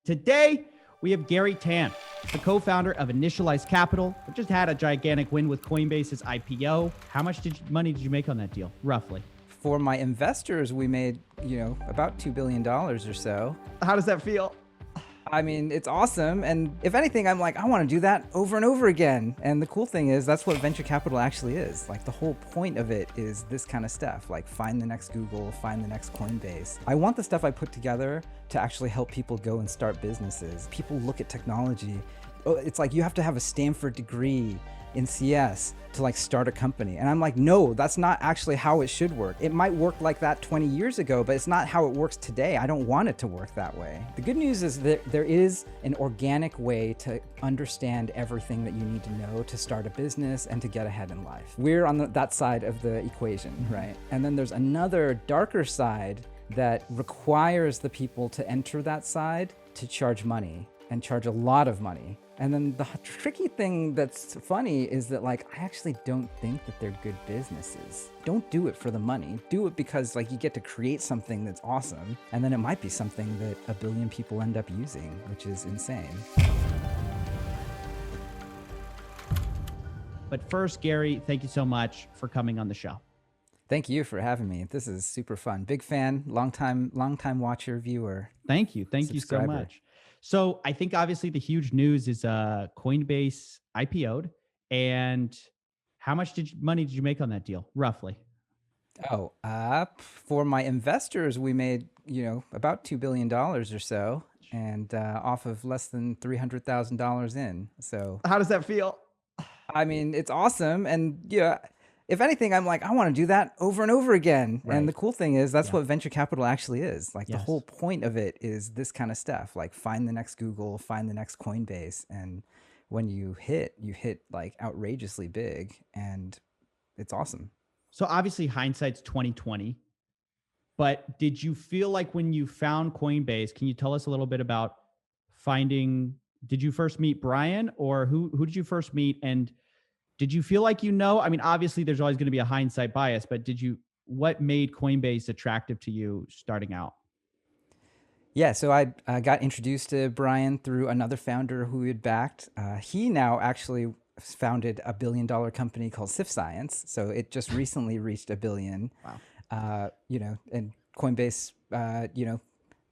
Today, we have Garry Tan, the co-founder of Initialized Capital, who just had a gigantic win with Coinbase's IPO. How much money did you make on that deal, roughly? For my investors, we made, about $2 billion or so. How does that feel? I mean, it's awesome. And if anything, I'm like, I want to do that over and over again. And the cool thing is that's what venture capital actually is. Like the whole point of it is this kind of stuff, like find the next Google, find the next Coinbase. I want the stuff I put together to actually help people go and start businesses. People look at technology. It's like you have to have a Stanford degree in CS to like start a company. And I'm like, no, that's not actually how it should work. It might work like that 20 years ago, but it's not how it works today. I don't want it to work that way. The good news is that there is an organic way to understand everything that you need to know to start a business and to get ahead in life. We're on that side of the equation, right? And then there's another darker side that requires the people to enter that side to charge money and charge a lot of money. And then the tricky thing that's funny is that like, I actually don't think that they're good businesses. Don't do it for the money. Do it because like you get to create something that's awesome. And then it might be something that 1 billion people end up using, which is insane. But first, Garry, thank you so much for coming on the show. Thank you for having me. This is super fun. Big fan, long time watcher, viewer. Thank you. Thank you so much. So I think obviously the huge news is Coinbase IPO'd. And how much money did you make on that deal, roughly? Oh, for my investors, we made, about $2 billion or so, and off of less than $300,000 in. So how does that feel? I mean, it's awesome. And yeah, if anything, I'm like, I want to do that over and over again. Right. And the cool thing is that's what venture capital actually is. Like the whole point of it is this kind of stuff, like find the next Google, find the next Coinbase. And when you hit like outrageously big, and it's awesome. So obviously hindsight's 2020, but did you feel like when you found Coinbase, can you tell us a little bit about did you first meet Brian, or who did you first meet? And did you feel like, I mean, obviously there's always going to be a hindsight bias, but what made Coinbase attractive to you starting out? Yeah, so I got introduced to Brian through another founder who we had backed. He now actually founded a $1 billion company called Sif Science. So it just recently reached $1 billion. Wow. And Coinbase,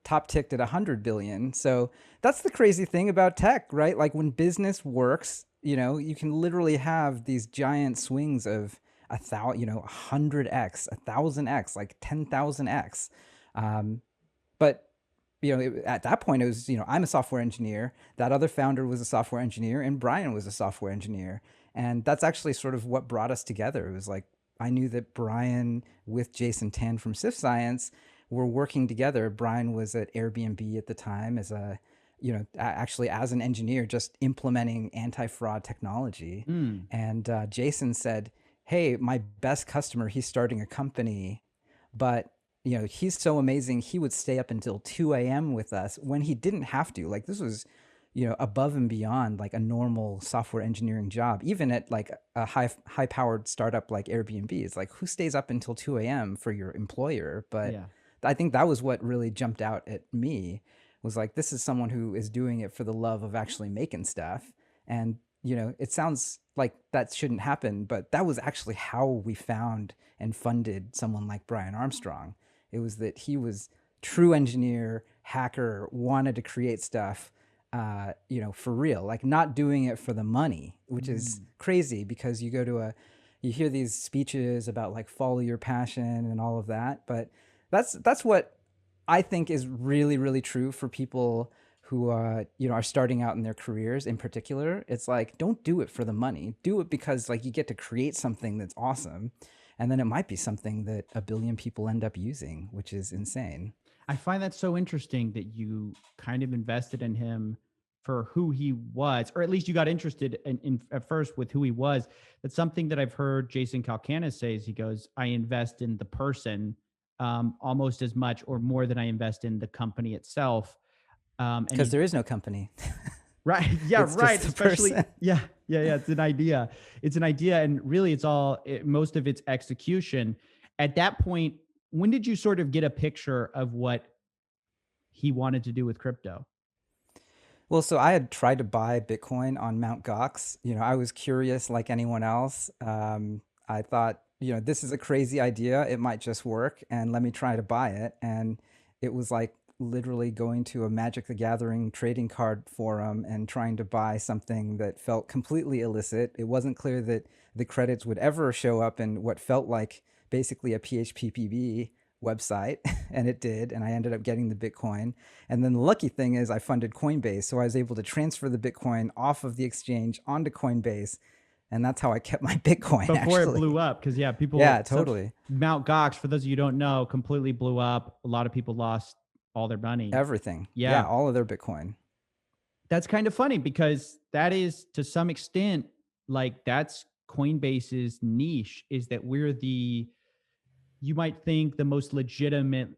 top ticked at 100 billion. So that's the crazy thing about tech, right? Like when business works, you can literally have these giant swings of 100x, 1000x, like 10,000x. But at that point it was, I'm a software engineer. That other founder was a software engineer, and Brian was a software engineer. And that's actually sort of what brought us together. It was like, I knew that Brian with Jason Tan from Sif Science were working together. Brian was at Airbnb at the time as actually as an engineer, just implementing anti-fraud technology. And Jason said, hey, my best customer, he's starting a company, but he's so amazing. He would stay up until 2 a.m. with us when he didn't have to. Like this was, above and beyond like a normal software engineering job, even at like a high powered startup like Airbnb. It's like, who stays up until 2 a.m. for your employer? But yeah. I think that was what really jumped out at me, was like, this is someone who is doing it for the love of actually making stuff. And, it sounds like that shouldn't happen, but that was actually how we found and funded someone like Brian Armstrong. It was that he was true engineer, hacker, wanted to create stuff, for real, like not doing it for the money, which is crazy because you hear these speeches about like follow your passion and all of that. But that's what I think is really, really true for people who are starting out in their careers in particular. It's like, don't do it for the money. Do it because like you get to create something that's awesome. And then it might be something that 1 billion people end up using, which is insane. I find that so interesting that you kind of invested in him for who he was, or at least you got interested in at first with who he was. That's something that I've heard Jason Calacanis say. He goes, I invest in the person almost as much or more than I invest in the company itself. Because there is no company. Right. Yeah. Right. Especially. Yeah. It's an idea. And really most of it's execution. At that point, when did you sort of get a picture of what he wanted to do with crypto? Well, so I had tried to buy Bitcoin on Mt. Gox. I was curious like anyone else. I thought, this is a crazy idea. It might just work, and let me try to buy it. And it was like literally going to a Magic the Gathering trading card forum and trying to buy something that felt completely illicit. It wasn't clear that the credits would ever show up in what felt like basically a PHPPB website, and it did. And I ended up getting the Bitcoin. And then the lucky thing is I funded Coinbase, so I was able to transfer the Bitcoin off of the exchange onto Coinbase, and that's how I kept my Bitcoin Before it actually. blew up. Because yeah, Yeah, people totally. Mount Gox, for those of you who don't know, completely blew up. A lot of people lost all their money. Everything. Yeah. Yeah, all of their Bitcoin. That's kind of funny because that is to some extent like that's Coinbase's niche, is that we're the, you might think, the most legitimate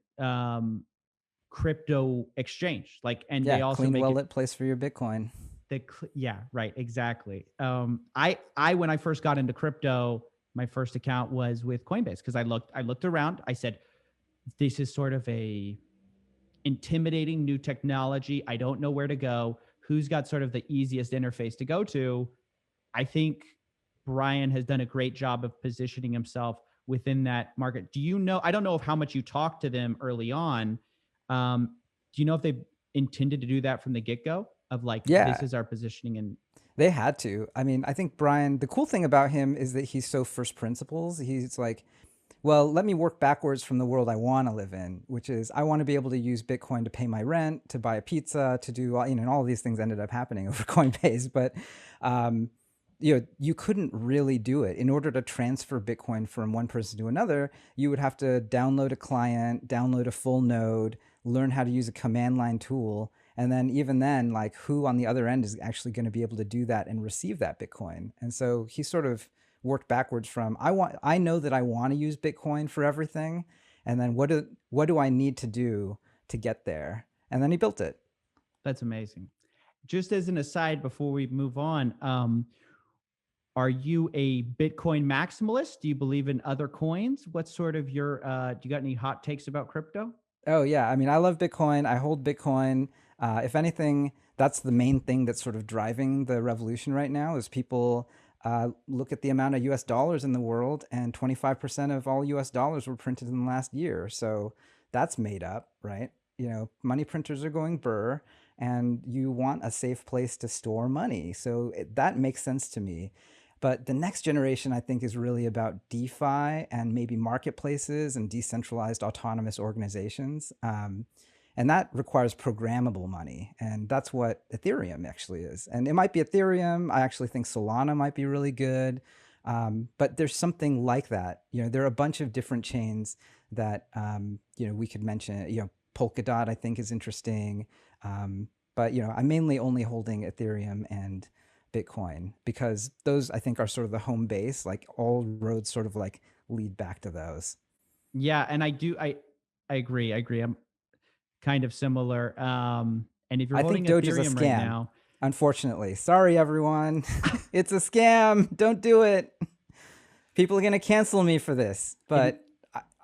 crypto exchange. Like, and they Yeah, also clean, make it well-lit place for your Bitcoin. yeah, right, exactly. I when I first got into crypto, my first account was with Coinbase because I looked around. I said, this is sort of a intimidating new technology. I don't know where to go. Who's got sort of the easiest interface to go to? I think Brian has done a great job of positioning himself within that market. Do you know? I don't know if how much you talked to them early on. Do you know if they intended to do that from the get go of like, this Yeah, is our positioning? And they had to. I mean, I think Brian, the cool thing about him is that he's so first principles. He's like, well, let me work backwards from the world I want to live in, which is I want to be able to use Bitcoin to pay my rent, to buy a pizza, to do, and all of these things ended up happening over Coinbase. But, um, you couldn't really do it. In order to transfer Bitcoin from one person to another, you would have to download a client, download a full node, learn how to use a command line tool. And then even then, like who on the other end is actually going to be able to do that and receive that Bitcoin? And so he sort of worked backwards from I know that I want to use Bitcoin for everything, and then what do I need to do to get there? And then he built it. that's amazing. Just as an aside, before we move on, are you a Bitcoin maximalist? Do you believe in other coins? What's sort of your, do you got any hot takes about crypto? Oh yeah, I mean I love Bitcoin. I hold Bitcoin. If anything, that's the main thing that's sort of driving the revolution right now is people look at the amount of US dollars in the world, and 25% of all US dollars were printed in the last year. So that's made up, right? Money printers are going burr, and you want a safe place to store money. So that makes sense to me. But the next generation, I think, is really about DeFi and maybe marketplaces and decentralized autonomous organizations. And that requires programmable money. And that's what Ethereum actually is. And it might be Ethereum. I actually think Solana might be really good. But there's something like that. There are a bunch of different chains that, we could mention. Polkadot, I think, is interesting. But, I'm mainly only holding Ethereum and Bitcoin because those I think are sort of the home base. Like all roads sort of like lead back to those. Yeah, and I agree. I agree. I'm kind of similar. And if you're I think holding Doge is a Ethereum right scam. now, Unfortunately, sorry everyone, it's a scam. Don't do it. People are gonna cancel me for this, it, but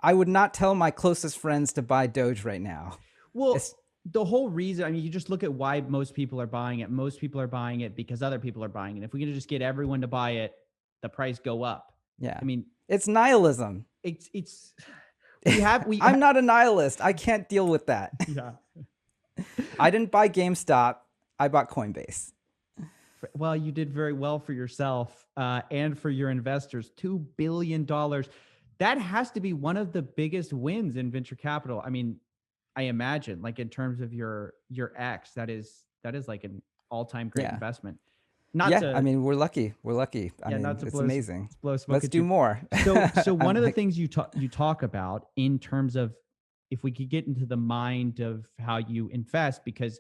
I would not tell my closest friends to buy Doge right now. well, It's, the whole reason, I mean, you just look at why most people are buying it. Most people are buying it because other people are buying it. If we can just get everyone to buy it, the price go up. yeah, I mean, it's nihilism. it's we I'm not a nihilist. I can't deal with that. yeah. I didn't buy GameStop. I bought Coinbase. Well, you did very well for yourself and for your investors. $2 billion. That has to be one of the biggest wins in venture capital. I mean, I imagine, like in terms of your X, that is like an all-time great Yeah. investment. Not Yeah, I to mean, we're lucky. We're lucky. I yeah, mean, not to it's amazing. blow smoke Let's at do you. more. So one I'm of the like, things you talk about in terms of, if we could get into the mind of how you invest, because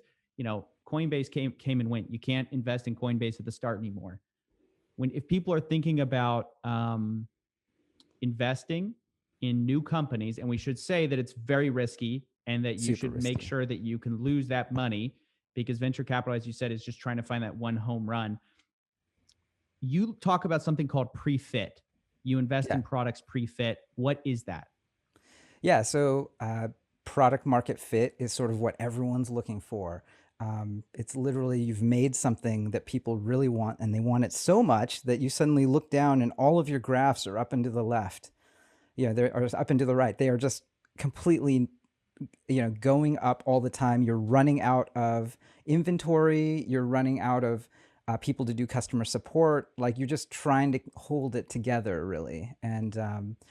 Coinbase came and went. You can't invest in Coinbase at the start anymore. If people are thinking about investing in new companies, and we should say that it's very risky and that you super should make risky. sure that you can lose that money, because venture capital, as you said, is just trying to find that one home run. You talk about something called pre-fit. You invest Yeah. in products pre-fit. What is that? Yeah. So, product market fit is sort of what everyone's looking for. It's literally you've made something that people really want, and they want it so much that you suddenly look down and all of your graphs are up and to the left. They're up and to the right. They are just completely, going up all the time. You're running out of inventory. You're running out of people to do customer support. Like you're just trying to hold it together, really. And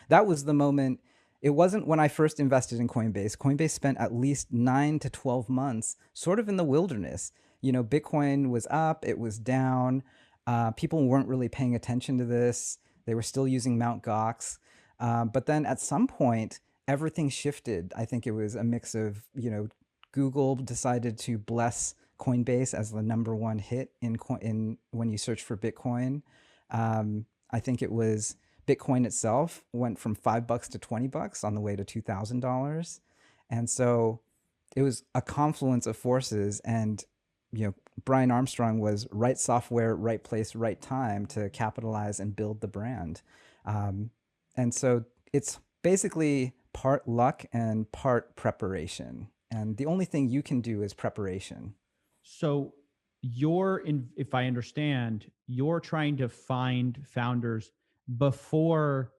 that was the moment. It wasn't when I first invested in Coinbase. Coinbase spent at least 9 to 12 months sort of in the wilderness. Bitcoin was up, it was down. People weren't really paying attention to this. They were still using Mt. Gox. But then at some point, everything shifted. I think it was a mix of, Google decided to bless Coinbase as the number one hit in when you search for Bitcoin. I think it was Bitcoin itself went from $5 to $20 on the way to $2,000. And so it was a confluence of forces. And, Brian Armstrong was right software, right place, right time to capitalize and build the brand. And so it's basically part luck and part preparation. And the only thing you can do is preparation. So if I understand, you're trying to find founders before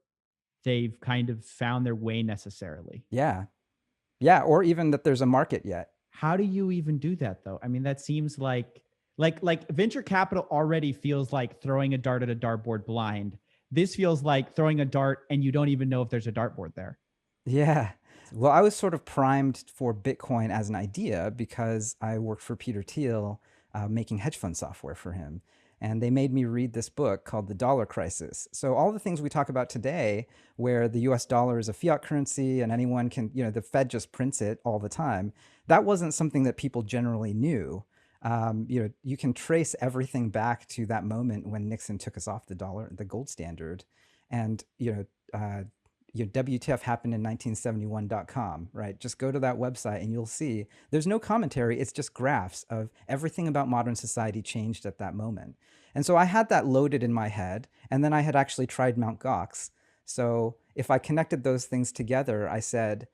they've kind of found their way necessarily. Yeah. Yeah. Or even that there's a market yet. How do you even do that though? I mean, that seems like venture capital already feels like throwing a dart at a dartboard blind. This feels like throwing a dart and you don't even know if there's a dartboard there. Yeah. Well, I was sort of primed for Bitcoin as an idea because I worked for Peter Thiel making hedge fund software for him. And they made me read this book called The Dollar Crisis. So all the things we talk about today, where the US dollar is a fiat currency and anyone can, the Fed just prints it all the time, that wasn't something that people generally knew. You can trace everything back to that moment when Nixon took us off the gold standard. And, WTF happened in 1971.com, right? Just go to that website and you'll see there's no commentary. It's just graphs of everything about modern society changed at that moment. And so I had that loaded in my head. And then I had actually tried Mt. Gox. So if I connected those things together, I said,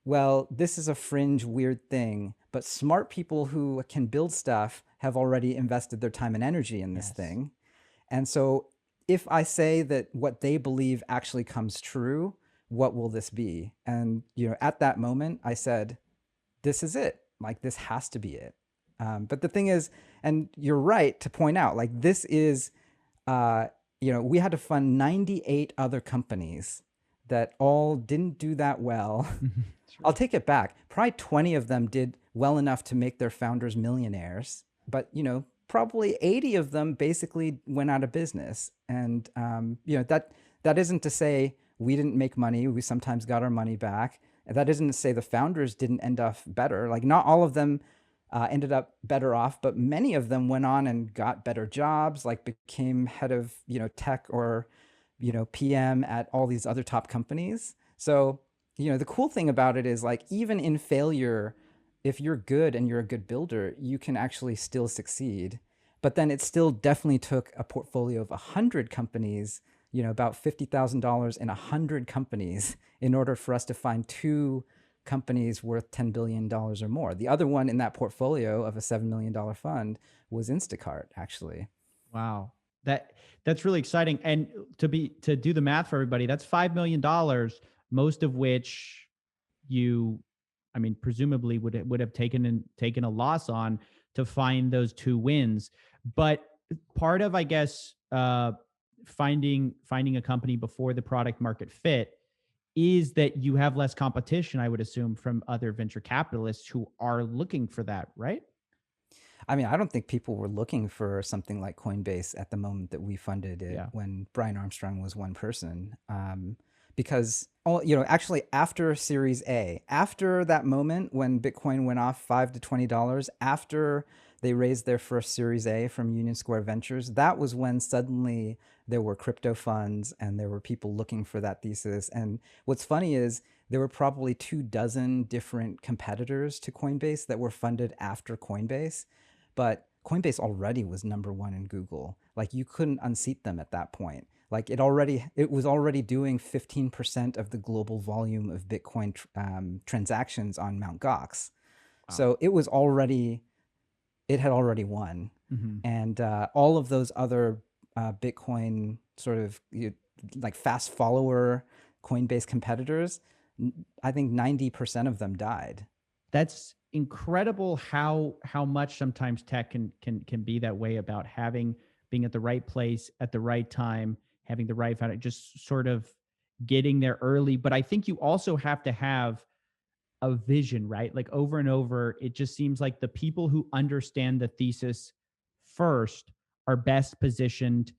well, this is a fringe, weird thing, but smart people who can build stuff have already invested their time and energy in this thing. And so if I say that what they believe actually comes true, what will this be? And, at that moment, I said, this is it. Like, this has to be it. But the thing is, and you're right to point out, like, this is, we had to fund 98 other companies that all didn't do that well. I'll take it back. Probably 20 of them did well enough to make their founders millionaires. But, probably 80 of them basically went out of business. And, that isn't to say we didn't make money. We sometimes got our money back. That isn't to say the founders didn't end up better. Like, not all of them ended up better off, but many of them went on and got better jobs, like became head of, tech or, PM at all these other top companies. So, the cool thing about it is, like, even in failure, if you're good and you're a good builder, you can actually still succeed. But then it still definitely took a portfolio of 100 companies, about $50,000 in 100 companies in order for us to find 2 companies worth $10 billion or more. The other one in that portfolio of a $7 million fund was Instacart, actually. Wow. That's really exciting. And to do the math for everybody, that's $5 million, most of which presumably would have taken a loss on to find those 2 wins. But part of, I guess, finding a company before the product market fit is that you have less competition, I would assume, from other venture capitalists who are looking for that, right? I mean, I don't think people were looking for something like Coinbase at the moment that we funded it when Brian Armstrong was one person. Because, actually after Series A, after that moment when Bitcoin went off $5 to $20, after they raised their first Series A from Union Square Ventures, that was when suddenly there were crypto funds and there were people looking for that thesis. And what's funny is there were probably 24 different competitors to Coinbase that were funded after Coinbase, but Coinbase already was number 1 in Google. Like, you couldn't unseat them at that point. Like, it was already doing 15% of the global volume of Bitcoin transactions on Mt. Gox. Wow. So it was already it had already won. Hmm. And all of those other Bitcoin sort of like fast follower Coinbase competitors, I think 90% of them died. That's incredible how much sometimes tech can be that way about having being at the right place at the right time, having the right foundation, just sort of getting there early. But I think you also have to have a vision, right? Like over and over, it just seems like the people who understand the thesis first are best positioned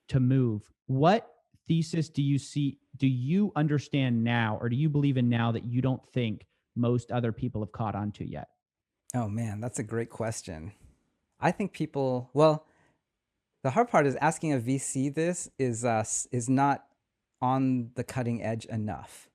to move. What thesis do you understand now, or do you believe in now that you don't think most other people have caught on to yet? Oh man, that's a great question. I think people, well, the hard part is asking a VC this is not on the cutting edge enough,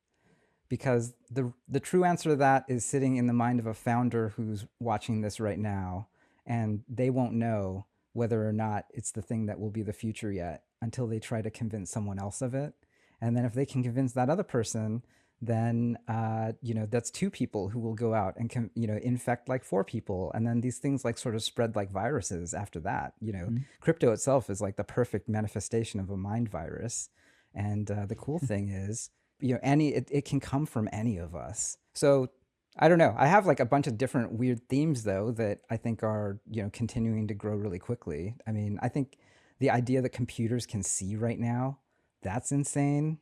because the true answer to that is sitting in the mind of a founder who's watching this right now, and they won't know whether or not it's the thing that will be the future yet until they try to convince someone else of it. And then if they can convince that other person, then that's two people who will go out and infect like four people, and then these things like sort of spread like viruses after that. Mhm. Crypto itself is like the perfect manifestation of a mind virus. And the cool thing is, it can come from any of us. So I don't know. I have like a bunch of different weird themes though that I think are continuing to grow really quickly. I mean, I think the idea that computers can see right now, that's insane.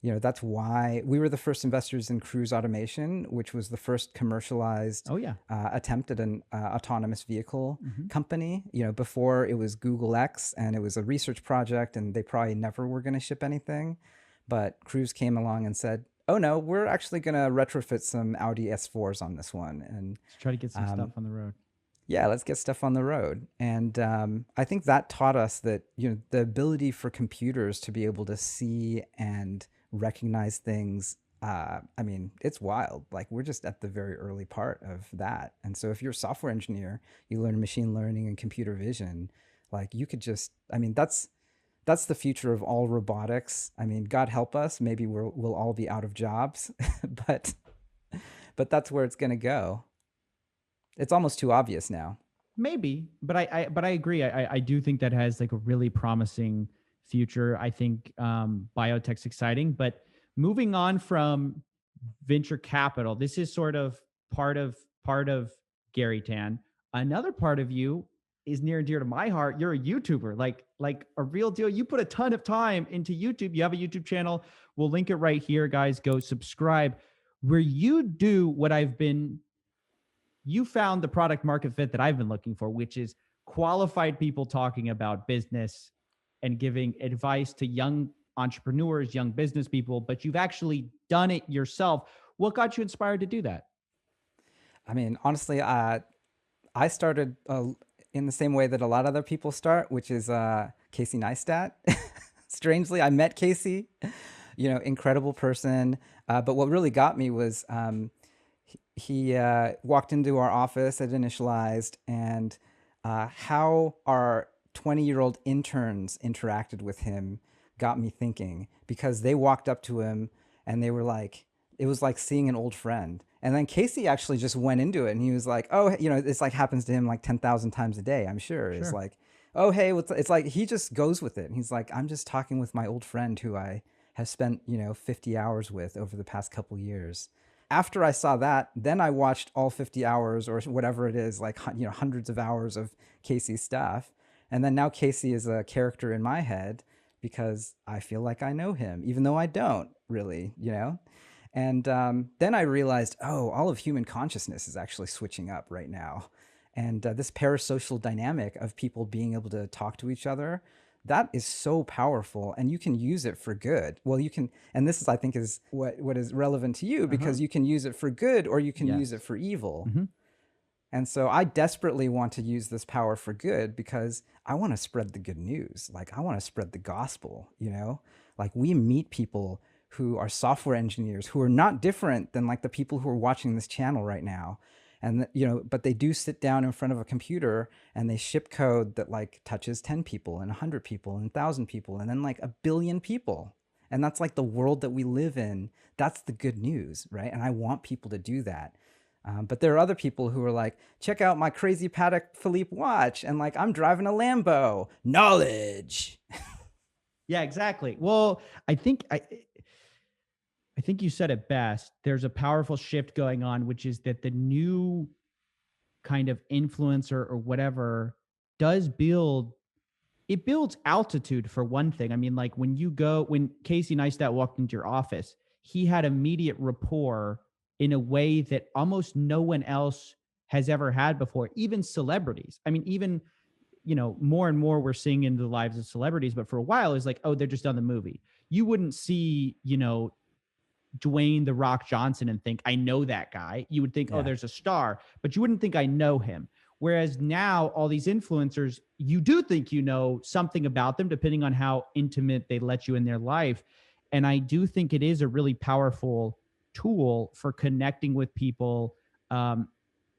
That's why we were the first investors in Cruise Automation, which was the first commercialized Oh yeah. attempt at an autonomous vehicle Hmm. company. Before it was Google X, and it was a research project, and they probably never were going to ship anything. But Cruise came along and said, "Oh no, we're actually going to retrofit some Audi S4s on this one." And Let's try to get some stuff um, on the road. yeah, let's get stuff on the road. And I think that taught us that the ability for computers to be able to see and recognize things. I mean, it's wild. Like, we're just at the very early part of that. And so if you're a software engineer, you learn machine learning and computer vision. Like, you could just, I mean, that's the future of all robotics. I mean, God help us, maybe we'll all be out of jobs, but that's where it's going to go. It's almost too obvious now. Maybe, but I agree. I do think that has like a really promising future. I think biotech's exciting, but moving on from venture capital, this is sort of part of part of Garry Tan. Another part of you is near and dear to my heart. You're a YouTuber, like a real deal. You put a ton of time into YouTube. You have a YouTube channel. We'll link it right here, guys. Go subscribe. Where you do what I've been you found the product market fit that I've been looking for, which is qualified people talking about business and giving advice to young entrepreneurs, young business people, but you've actually done it yourself. What got you inspired to do that? I mean, honestly, I started in the same way that a lot of other people start, which is Casey Neistat. Strangely, I met Casey, incredible person. But what really got me was he walked into our office at Initialized, and how our 20-year-old interns interacted with him got me thinking, because they walked up to him and they were like, it was like seeing an old friend. And then Casey actually just went into it, and he was like, oh, it's like happens to him like 10,000 times a day, I'm sure. It's Sure. like, oh, hey, it's like he just goes with it. And he's like, I'm just talking with my old friend who I have spent, 50 hours with over the past couple years. After I saw that, then I watched all 50 hours or whatever it is, like, hundreds of hours of Casey's stuff. And then now Casey is a character in my head because I feel like I know him, even though I don't really. And then I realized, oh, all of human consciousness is actually switching up right now. And this parasocial dynamic of people being able to talk to each other, that is so powerful, and you can use it for good. Well, you can, and this is, I think, is what is relevant to you, Uh-huh. because you can use it for good or you can use it Yes. for evil. Mm-hmm. And so I desperately want to use this power for good, because I want to spread the good news. Like, I want to spread the gospel. Like, we meet people who are software engineers who are not different than like the people who are watching this channel right now. And, but they do sit down in front of a computer and they ship code that like touches 10 people and 100 people and 1,000 people and then like a billion people. And that's like the world that we live in. That's the good news, right? And I want people to do that. But there are other people who are like, check out my crazy Patek Philippe watch, and like, I'm driving a Lambo. Knowledge. Yeah, exactly. Well, I think you said it best. There's a powerful shift going on, which is that the new kind of influencer or whatever does build it builds altitude for one thing. I mean, like when Casey Neistat walked into your office, he had immediate rapport in a way that almost no one else has ever had before, even celebrities. I mean, even, more and more we're seeing into the lives of celebrities, but for a while it's like, oh, they're just on the movie. You wouldn't see, Dwayne the Rock Johnson and think, I know that guy. You would think, oh, there's a star, but you wouldn't think I know him. Whereas now all these influencers, you do think you know something about them, depending on how intimate they let you in their life. And I do think it is a really powerful tool for connecting with people,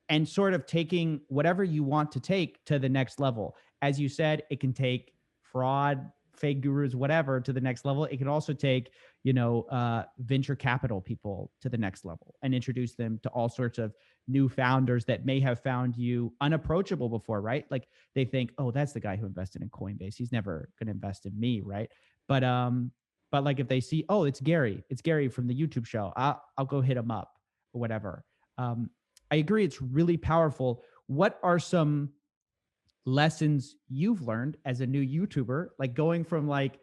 and sort of taking whatever you want to take to the next level. As you said, it can take fraud, fake gurus, whatever, to the next level. It can also take, venture capital people to the next level and introduce them to all sorts of new founders that may have found you unapproachable before, right? Like they think, oh, that's the guy who invested in Coinbase. He's never going to invest in me, right? But like if they see, oh, it's Garry from the YouTube show, I'll go hit him up or whatever. I agree, it's really powerful. What are some lessons you've learned as a new YouTuber, like going from like,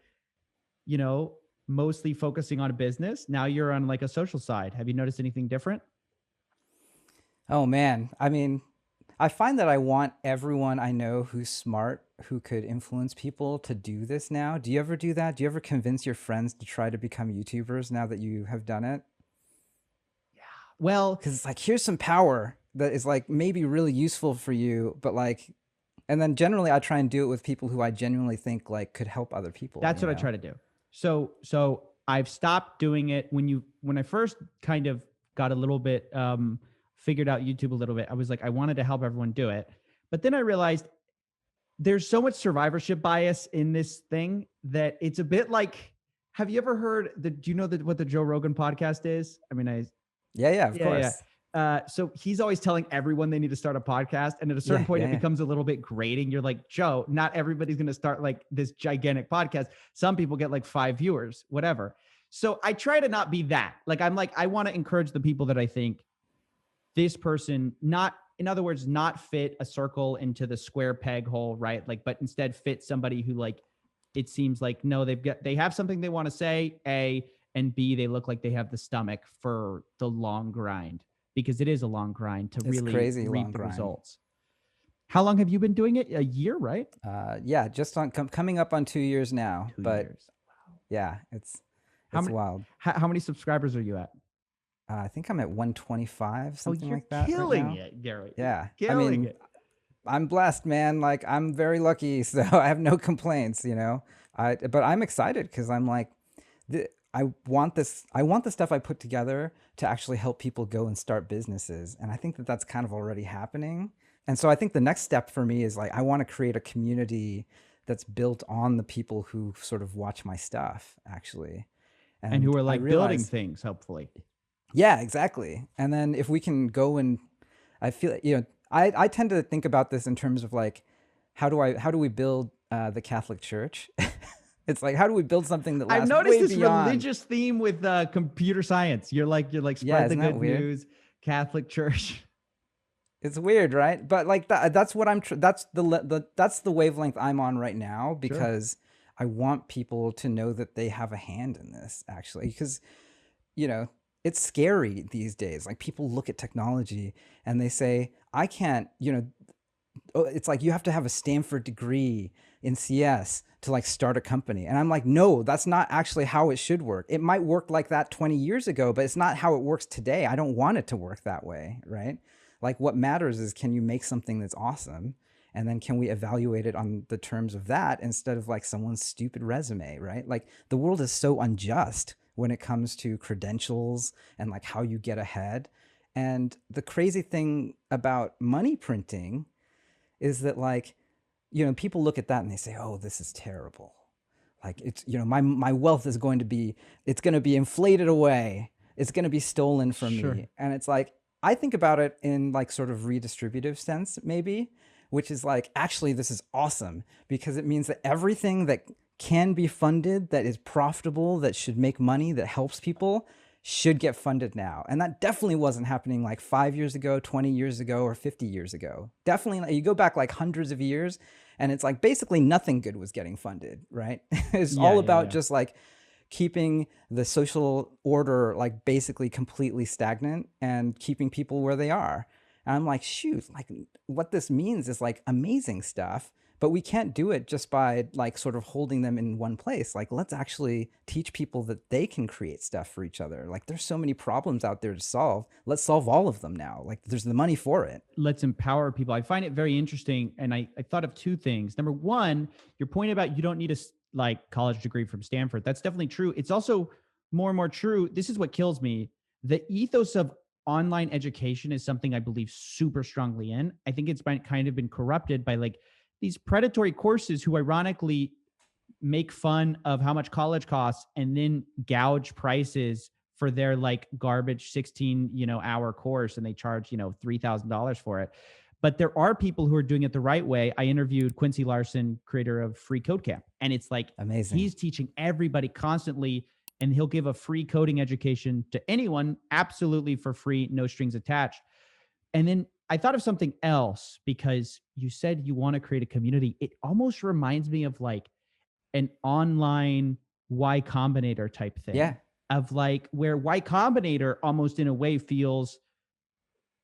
mostly focusing on a business, now you're on like a social side? Have you noticed anything different? Oh man. I mean, I find that I want everyone I know who's smart, who could influence people, to do this now. Do you ever do that? Do you ever convince your friends to try to become YouTubers now that you have done it? Well, Because it's like, here's some power that is like maybe really useful for you, but like, and then generally I try and do it with people who I genuinely think like could help other people. that's what I try to do. So I've stopped doing it. When I first kind of got a little bit figured out YouTube a little bit, I was like, I wanted to help everyone do it. But then I realized there's so much survivorship bias in this thing that it's a bit like, have you ever heard do you know what the Joe Rogan podcast is? I mean, Yeah, of course. so he's always telling everyone they need to start a podcast. And at a certain point, it becomes a little bit grating. You're like, Joe, not everybody's going to start like this gigantic podcast. Some people get like 5 viewers, whatever. So I try to not be that. Like, I'm like, I want to encourage the people that I think this person, not, in other words, not fit a circle into the square peg hole, right? Like, but instead fit somebody who, like, it seems like, no, they have something they want to say, A, and B, they look like they have the stomach for the long grind, because it is a long grind to really reap the results. How long have you been doing it? A year, right? Yeah, just on coming up on 2 years now. 2 but years. Wow. Yeah, it's wild. How many subscribers are you at? I think I'm at 125, something like that. Killing right now. it, Garry. Yeah, Killing it. I'm blessed, man. Like, I'm very lucky, so I have no complaints. But I'm excited because I'm like, I want this. I want the stuff I put together to actually help people go and start businesses, and I think that that's kind of already happening. And so I think the next step for me is like, I want to create a community that's built on the people who sort of watch my stuff, actually, and who are like building things, hopefully. Yeah, exactly. And then if we can go and, I feel, I tend to think about this in terms of like, how do we build the Catholic Church? It's like, how do we build something that lasts I've noticed this beyond? religious theme with computer science. You're like spread the good news, Catholic Church. It's weird, right? But like that's what that's the wavelength I'm on right now, because I want people to know that they have a hand in this, actually, because it's scary these days. Like, people look at technology and they say, I can't, it's like you have to have a Stanford degree in CS to like start a company. And I'm like, no, that's not actually how it should work. It might work like that 20 years ago, but it's not how it works today. I don't want it to work that way, right? Like, what matters is, can you make something that's awesome? And then can we evaluate it on the terms of that instead of like someone's stupid resume, right? Like, the world is so unjust when it comes to credentials and like how you get ahead. And the crazy thing about money printing is that, like, people look at that and they say, oh, this is terrible. Like, it's, my wealth is going to be, it's going to be inflated away. It's going to be stolen from me. And it's like, I think about it in like sort of redistributive sense, maybe, which is like, actually, this is awesome because it means that everything that can be funded, that is profitable, that should make money, that helps people, should get funded now. And that definitely wasn't happening like 5 years ago, 20 years ago, or 50 years ago. Definitely, you go back like hundreds of years and it's like basically nothing good was getting funded, right? It's Yeah, all yeah, about yeah. just like keeping the social order like basically completely stagnant and keeping people where they are. And I'm like, shoot, like what this means is like amazing stuff, but we can't do it just by like sort of holding them in one place. Like, let's actually teach people that they can create stuff for each other. Like, there's so many problems out there to solve. Let's solve all of them now. Like, there's the money for it. Let's empower people. I find it very interesting. And I thought of two things. Number one, your point about you don't need a like college degree from Stanford. That's definitely true. It's also more and more true. This is what kills me. The ethos of online education is something I believe super strongly in. I think it's been kind of been corrupted by like these predatory courses who ironically make fun of how much college costs and then gouge prices for their like garbage 16 hour course, and they charge $3,000 for it. But there are people who are doing it the right way. I interviewed Quincy Larson, creator of Free Code Camp, and it's like Amazing. he's teaching everybody constantly, and he'll give a free coding education to anyone absolutely for free, no strings attached. And then I thought of something else because you said you want to create a community. It almost reminds me of like an online Y Combinator type thing. Yeah. Of like where Y Combinator almost in a way feels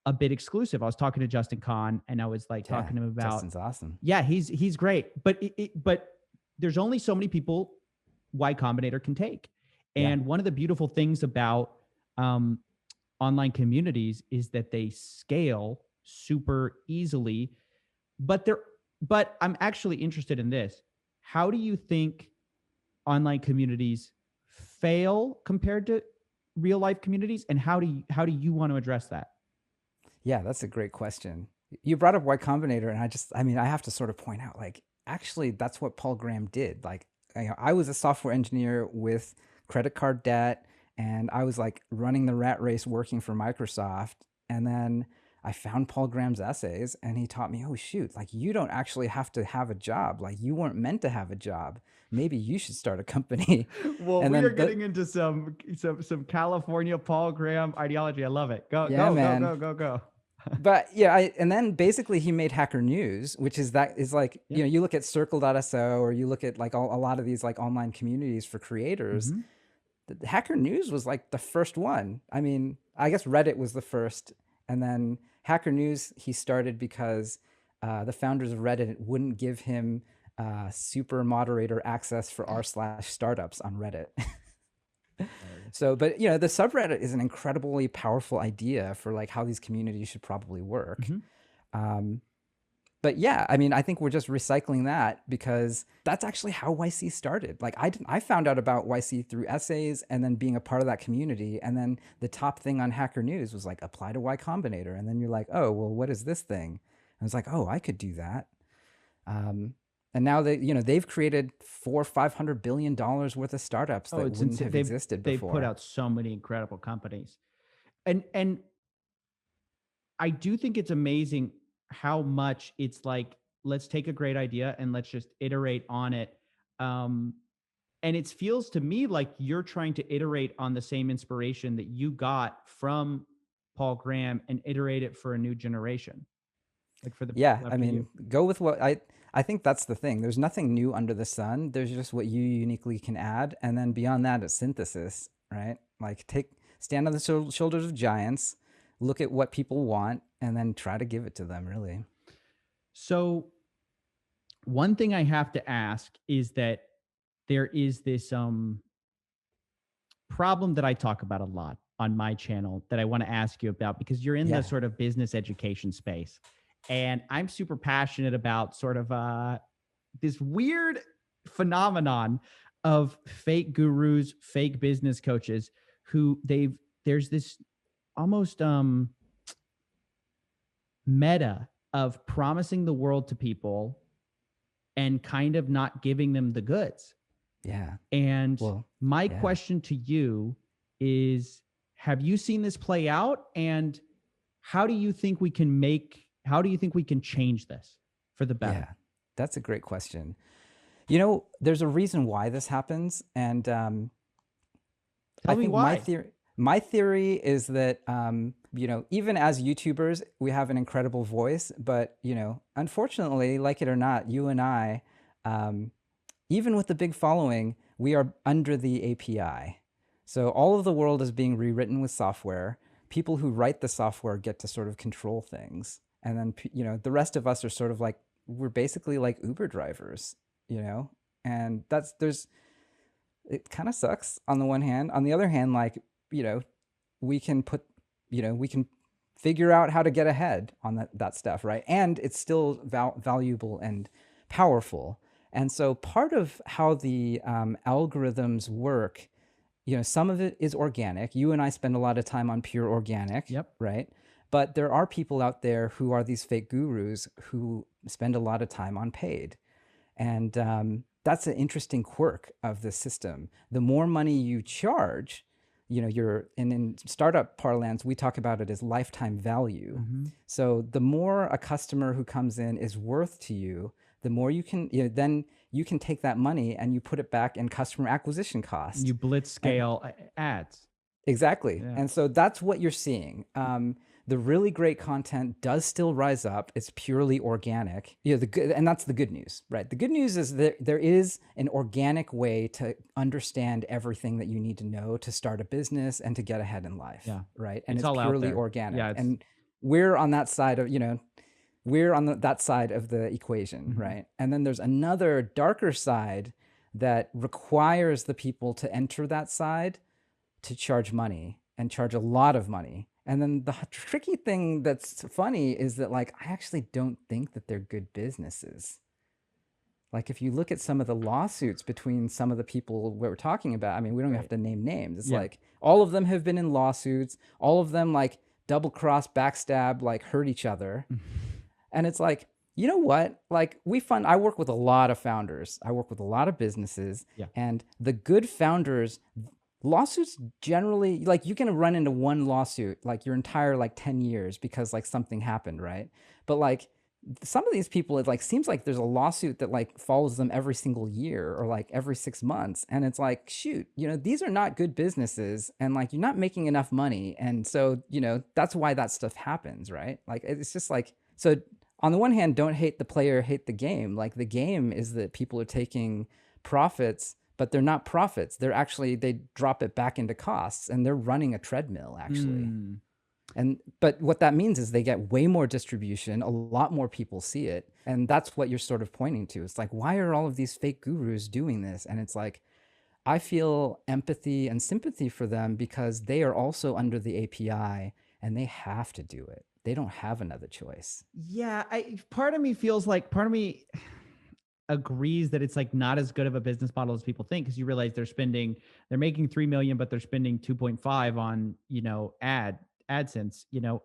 a bit exclusive. I was talking to Justin Kahn and I was like talking to him about Justin's awesome. Yeah, he's great. But but there's only so many people Y Combinator can take. And one of the beautiful things about online communities is that they scale super easily. But I'm actually interested in this. How do you think online communities fail compared to real life communities, and how do you want to address that? Yeah, that's a great question. You brought up Y Combinator, and I have to sort of point out, like, actually, that's what Paul Graham did. Like, I was a software engineer with credit card debt, and I was like running the rat race working for Microsoft. And then I found Paul Graham's essays, and he taught me, oh, shoot, like, you don't actually have to have a job. Like, you weren't meant to have a job. Maybe you should start a company. Well, and we are getting into some California Paul Graham ideology. I love it. Go, yeah, go, man. go, go, go, go. But yeah, and then basically he made Hacker News, which is like, Yep. you look at Circle.so, or you look at like a lot of these like online communities for creators. The Hacker News was like the first one. I mean, I guess Reddit was the first, and then Hacker News he started because the founders of Reddit wouldn't give him super moderator access for r/startups on Reddit. So, but the subreddit is an incredibly powerful idea for like how these communities should probably work. But yeah, I mean, I think we're just recycling that because that's actually how YC started. Like I found out about YC through essays and then being a part of that community. And then the top thing on Hacker News was like, apply to Y Combinator. And then you're like, oh, well, what is this thing? I was like, oh, I could do that. And now they've created $400-500 billion worth of startups that wouldn't have existed before. They've put out so many incredible companies, and I do think it's amazing how much it's like, let's take a great idea and let's just iterate on it. And it feels to me like you're trying to iterate on the same inspiration that you got from Paul Graham and iterate it for a new generation. Like for the I mean, go with what I think that's the thing. There's nothing new under the sun. There's just what you uniquely can add. And then beyond that, it's synthesis, right? Like stand on the shoulders of giants, look at what people want, and then try to give it to them, really. So one thing I have to ask is that there is this problem that I talk about a lot on my channel that I want to ask you about, because you're in the sort of business education space. And I'm super passionate about sort of this weird phenomenon of fake gurus, fake business coaches who there's this almost meta of promising the world to people and kind of not giving them the goods. Yeah. And my question to you is, have you seen this play out? And how do you think we can change this for the better? Yeah, that's a great question. You know, there's a reason why this happens, and I Tell me think why. my theory is that you know, even as YouTubers, we have an incredible voice, but you know, unfortunately, like it or not, you and I, um, even with the big following, we are under the API. So all of the world is being rewritten with software. People who write the software get to sort of control things, and then you know, the rest of us are sort of like, we're basically like Uber drivers, you know, and that's there's it kind of sucks on the one hand. On the other hand, like, you know, we can put, you know, we can figure out how to get ahead on that stuff, right? And it's still valuable and powerful. And so part of how the algorithms work, you know, some of it is organic. You and I spend a lot of time on pure organic, Yep. right? But there are people out there who are these fake gurus who spend a lot of time on paid. And that's an interesting quirk of the system. The more money you charge, you know, and in startup parlance, we talk about it as lifetime value. Mm-hmm. So the more a customer who comes in is worth to you, the more you can, you know, then you can take that money and you put it back in customer acquisition cost. You blitz And scale ads. exactly. Yeah. And so that's what you're seeing. The really great content does still rise up. It's purely organic. You know, the good, and that's the good news, right? The good news is that there is an organic way to understand everything that you need to know to start a business and to get ahead in life, Yeah. right? And It's it's all out purely there. organic. Yeah. It's And we're on that side of, you know, we're on that side of the equation, mm-hmm. right? And then there's another darker side that requires the people to enter that side to charge money and charge a lot of money. And then the tricky thing that's funny is that, like, I actually don't think that they're good businesses. Like, if you look at some of the lawsuits between some of the people we're talking about, I mean, we don't Right. have to name names. It's Yeah. like all of them have been in lawsuits, all of them like double cross, backstab, like hurt each other. And it's like, you know what? Like, I work with a lot of founders, I work with a lot of businesses, Yeah. and the good founders, lawsuits generally, like, you can run into one lawsuit like your entire like 10 years because like something happened, right? But like some of these people, it like seems like there's a lawsuit that like follows them every single year or like every 6 months, and it's like, shoot, you know, these are not good businesses, and like you're not making enough money, and so, you know, that's why that stuff happens, right? Like, it's just like, so on the one hand, don't hate the player, hate the game. Like, the game is that people are taking profits, but they're not profits. They're actually, they drop it back into costs, and they're running a treadmill actually. Mm. And but what that means is they get way more distribution, a lot more people see it, and that's what you're sort of pointing to. It's like, why are all of these fake gurus doing this? And it's like, I feel empathy and sympathy for them because they are also under the API and they have to do it. They don't have another choice. Yeah. Part of me feels like part of me agrees that it's like not as good of a business model as people think, because you realize they're making 3 million, but they're spending 2.5 on, you know, AdSense, you know.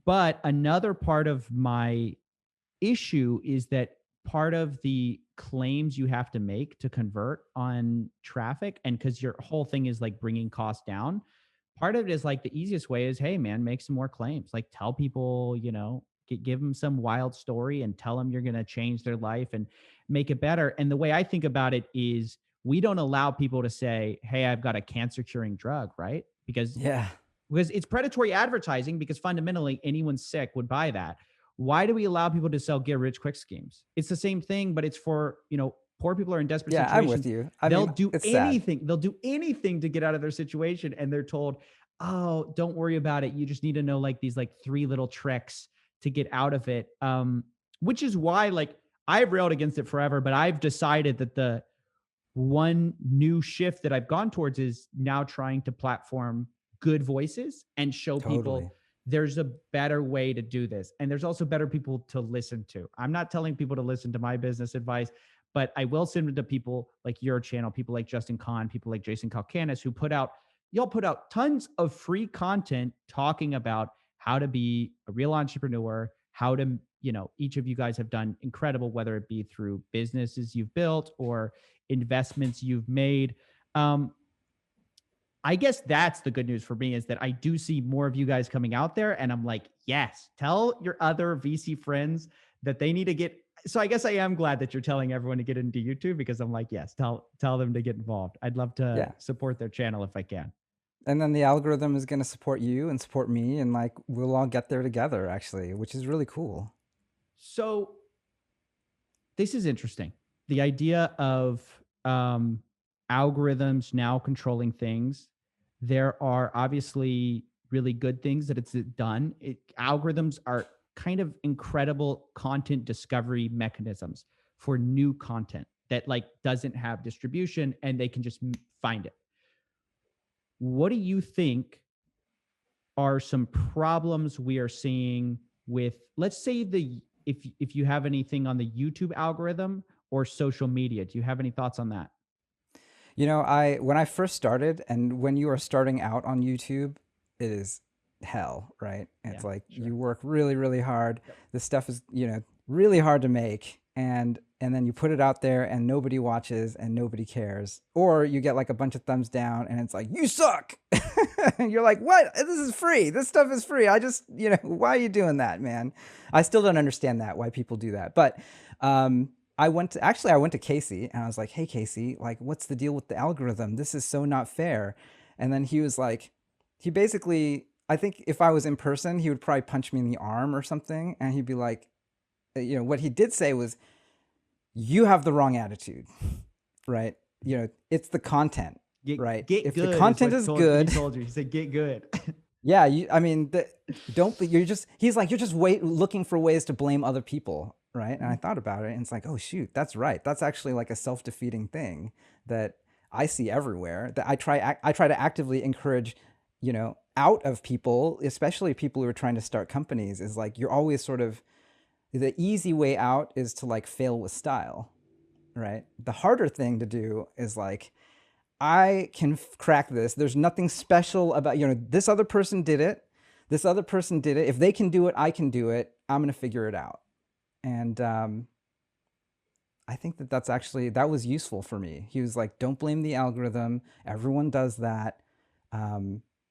But another part of my issue is that part of the claims you have to make to convert on traffic, and because your whole thing is like bringing costs down, part of it is like the easiest way is, hey man, make some more claims, like tell people, you know, give them some wild story and tell them you're going to change their life and make it better. And the way I think about it is, we don't allow people to say, hey, I've got a cancer curing drug, right? Yeah. Because it's predatory advertising, because fundamentally anyone sick would buy that. Why do we allow people to sell get rich quick schemes? It's the same thing, but it's for, you know, poor people are in desperate Yeah, I'm with situations. you. I They'll mean, do it's sad. anything. They'll do anything to get out of their situation. And they're told, oh, don't worry about it. You just need to know like these like 3 little tricks to get out of it. Which is why, like, I've railed against it forever, but I've decided that the one new shift that I've gone towards is now trying to platform good voices and show Totally. people there's a better way to do this. And there's also better people to listen to. I'm not telling people to listen to my business advice, but I will send it to people like your channel, people like Justin Kahn, people like Jason Calcanis, who y'all put out tons of free content talking about how to be a real entrepreneur, how to, you know, each of you guys have done incredible, whether it be through businesses you've built or investments you've made. Um, I guess that's the good news for me, is that I do see more of you guys coming out there, and I'm like, yes, tell your other VC friends that they need to get. So I guess I am glad that you're telling everyone to get into YouTube, because I'm like, yes, tell them to get involved. I'd love to support their channel if I can. And then the algorithm is going to support you and support me, and like we'll all get there together, actually, which is really cool. So this is interesting. The idea of algorithms now controlling things. There are obviously really good things that it's done. Algorithms are kind of incredible content discovery mechanisms for new content that like doesn't have distribution, and they can just find it. What do you think are some problems we are seeing with, let's say, if you have anything on the YouTube algorithm or social media? Do you have any thoughts on that? You know, when I first started, and when you are starting out on YouTube, it is hell, right? It's like you work really, really hard. Yep. This stuff is, really hard to make. And then you put it out there and nobody watches and nobody cares. Or you get like a bunch of thumbs down and it's like, you suck. And you're like, what? This is free. This stuff is free. I just, why are you doing that, man? I still don't understand that, why people do that. But I went to Casey and I was like, hey, Casey, like, what's the deal with the algorithm? This is so not fair. And then he was like, he basically, I think if I was in person, he would probably punch me in the arm or something. And he'd be like, what he did say was, you have the wrong attitude, right? It's the content, right? If the content is good, he told you, he said, get good. Yeah. He's like, you're just looking for ways to blame other people. Right. And I thought about it and it's like, oh shoot, that's right. That's actually like a self-defeating thing that I see everywhere, that I try to actively encourage, out of people, especially people who are trying to start companies, is like, you're always sort of, the easy way out is to like fail with style, right? The harder thing to do is like, I can crack this. There's nothing special about, this other person did it. This other person did it. If they can do it, I can do it. I'm going to figure it out. And I think that was useful for me. He was like, don't blame the algorithm. Everyone does that.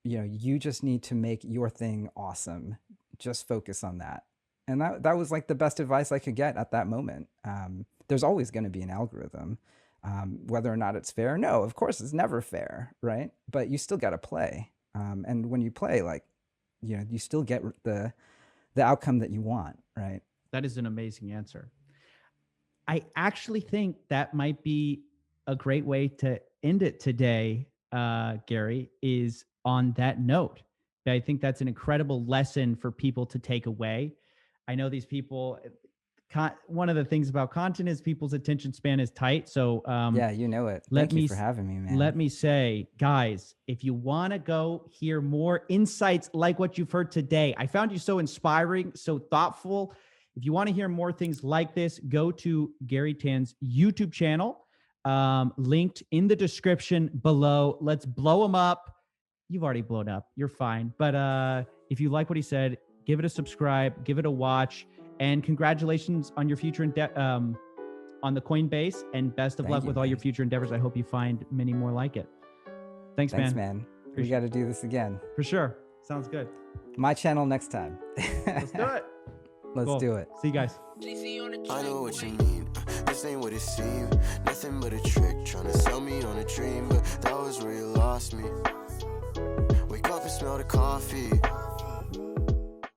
You just need to make your thing awesome. Just focus on that. And that was like the best advice I could get at that moment. There's always going to be an algorithm. Whether or not it's fair, no, of course it's never fair, right? But you still got to play. And when you play, like, you still get the outcome that you want, right? That is an amazing answer. I actually think that might be a great way to end it today, Garry, is on that note. I think that's an incredible lesson for people to take away. I know these people, one of the things about content is people's attention span is tight. So yeah, you know it. Thank you for having me, man. Let me say, guys, if you want to go hear more insights like what you've heard today, I found you so inspiring, so thoughtful. If you want to hear more things like this, go to Garry Tan's YouTube channel, linked in the description below. Let's blow him up. You've already blown up. You're fine. But if you like what he said, give it a subscribe, give it a watch, and congratulations on your future on the Coinbase, and best of luck with all your future endeavors. I hope you find many more like it. Thanks, man. We got to do this again. For sure. Sounds good. My channel next time. Let's do it. Let's do it. See you guys. I know what you mean. This ain't what it seemed. Nothing but a trick, trying to sell me on a dream, but that was where you lost me. Wake up and smell the coffee.